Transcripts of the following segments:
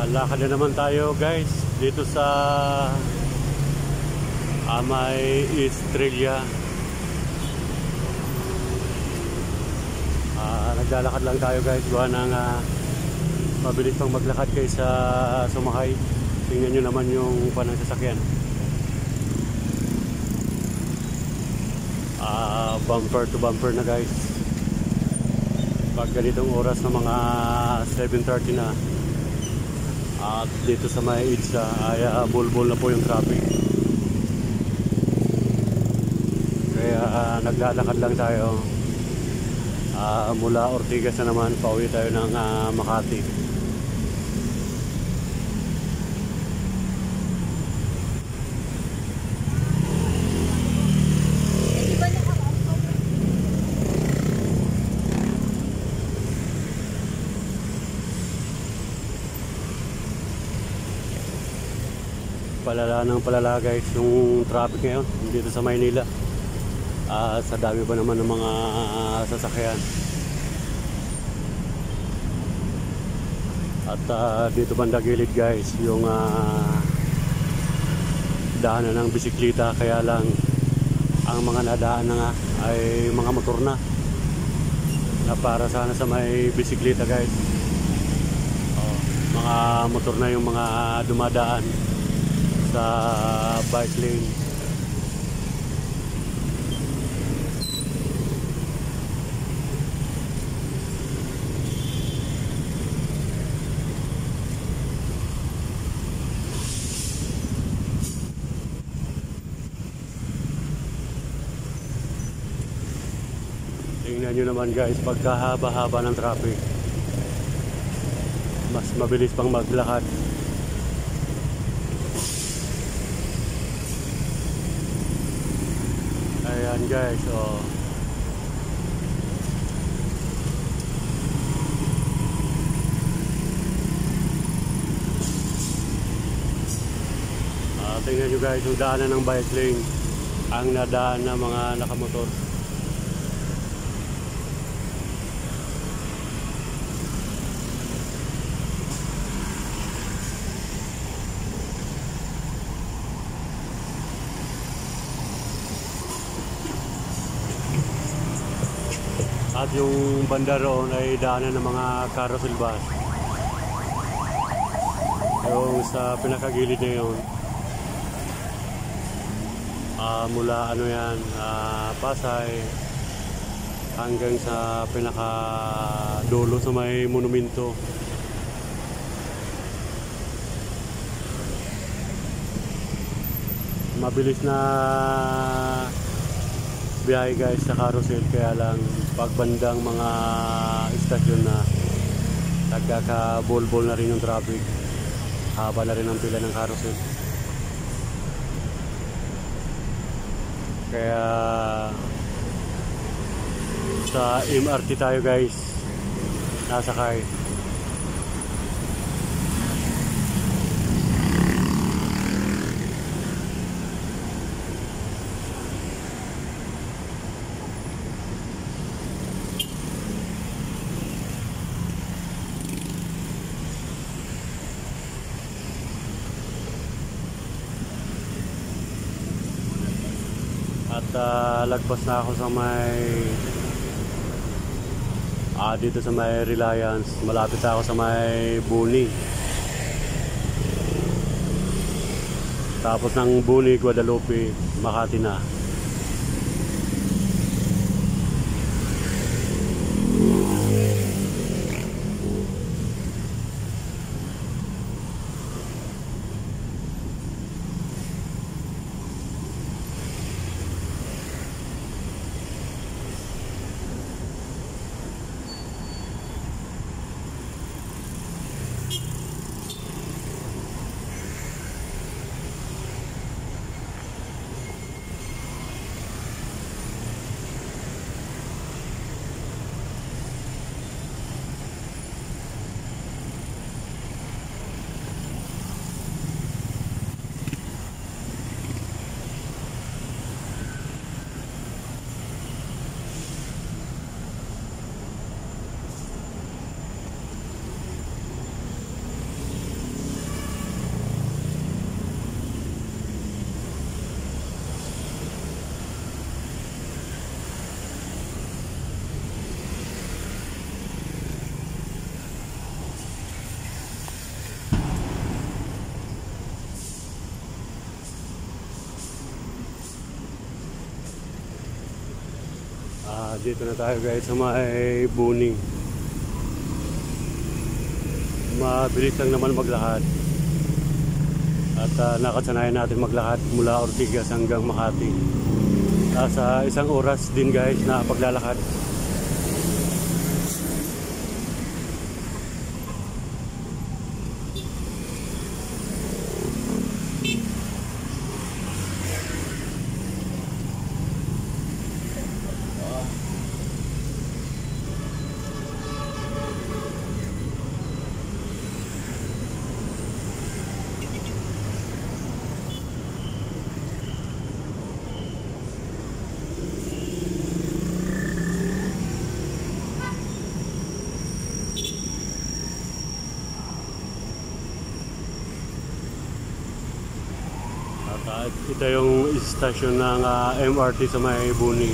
Lakad na naman tayo guys dito sa may Estrella. Naglalakad lang tayo guys, gawa ng mabilis pang maglakad kaysa sumakay. Tingnan nyo naman yung panang sasakyan. Bumper to bumper na guys. Pag ganitong oras na mga 7:30 na, at dito sa may EDSA ay bulbul na po yung traffic. Kaya naglalakad lang tayo. Mula Ortigas na naman, pauwi tayo ng Makati. Palala ng palala guys yung traffic ngayon dito sa Maynila. Sa dami pa naman ng mga sasakyan. At dito banda gilid guys yung daanan ng bisikleta, kaya lang ang mga nadaan na nga ay mga motor na para sana sa may bisikleta guys. Mga motor na yung mga dumadaan sa bike lane. Tingnan nyo naman guys, pagkahaba-haba ng traffic, mas mabilis pang maglakad. Ayan guys, tingnan nyo guys yung daanan ng bike lane, ang nadaan ng mga nakamotor. At yung banda roon ay daanan ng mga carousel bus. Yung sa pinakagilid na yun, mula ano yan, Pasay hanggang sa pinakadulo sa may monumento. Mabilis na biyahe guys sa carousel, kaya lang pagbandang mga istasyon na nagkakabol-bol na rin yung traffic, haba na rin ang pila ng carousel. Kaya sa MRT tayo guys nasakay. At lagpas na ako sa may dito sa may Reliance. Malapit ako sa may Buni. Tapos ng Buni, Guadalupe, Makati na. Dito na tayo guys sa may Buning. Mabilis lang naman maglakad. At nakasanayan natin maglakad mula Ortigas hanggang Makati. Sa isang oras din guys na paglalakad. At ito yung istasyon ng MRT sa may Buning.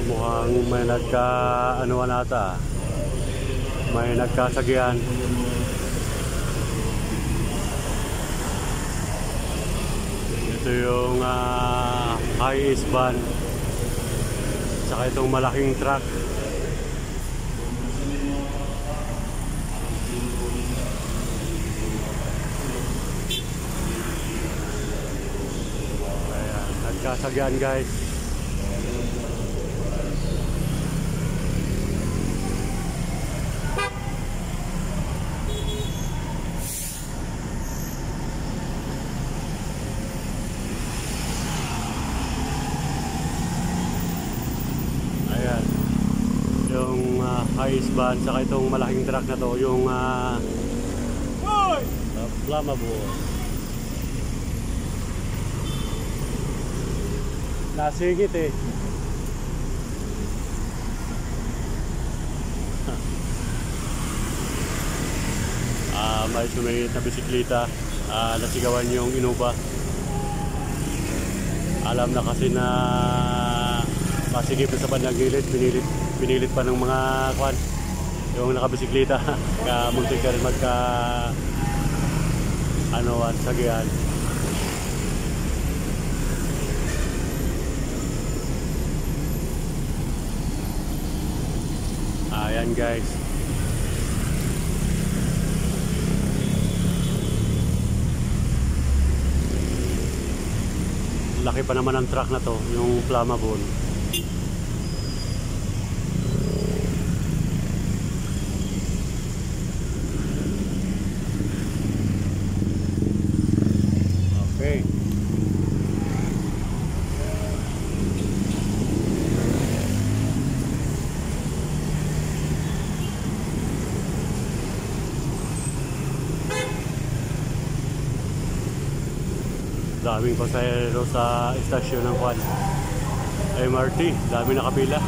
Mukhang may nagka-anuan ata. May nagkasagian. Ito yung high-east van. Saka itong malaking truck. Ayan, nagkasagian guys. Yung high-east van, saka itong malaking truck na to, yung flammable. Nasingit eh. May sumingit na bisikleta, nasigawan yung Innova. Alam na kasi na masigip sa bandang gilid, pinilit pa ng mga kwan yung nakabisikleta. Kaya muntik ka rin magka sagian. Ayan guys, laki pa naman ang truck na to, yung flammable. Okay. Daming pasahero sa istasyon ng Kwan MRT, dami nakapila.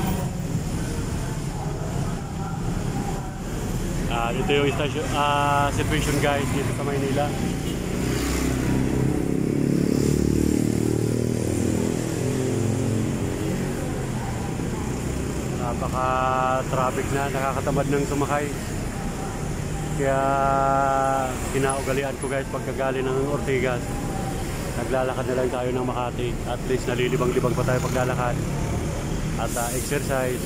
Ito yung istasyon, situation guys dito sa Maynila. Napaka-traffic na, nakakatamad ng sumakay. Kaya kinaugalian ko guys pagkagali ng Ortigas, naglalakad na lang tayo ng Makati. At least nalilibang-libang pa tayo paglalakad at exercise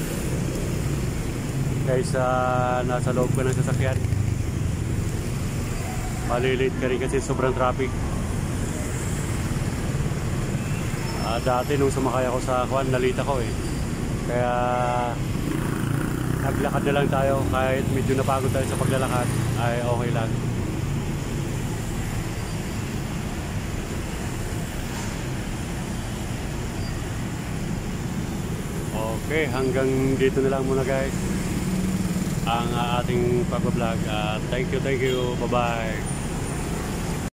kaysa nasa loob ka ng sasakyan. Malilate ka rin kasi sobrang traffic. Dati nung sumakay ako sa Kwan, nalita ko eh. Kaya naglakad na lang tayo, kahit medyo napagod tayo sa paglalakad ay okay lang. Okay, hanggang dito na lang muna guys ang ating pagbablog. Thank you, bye bye.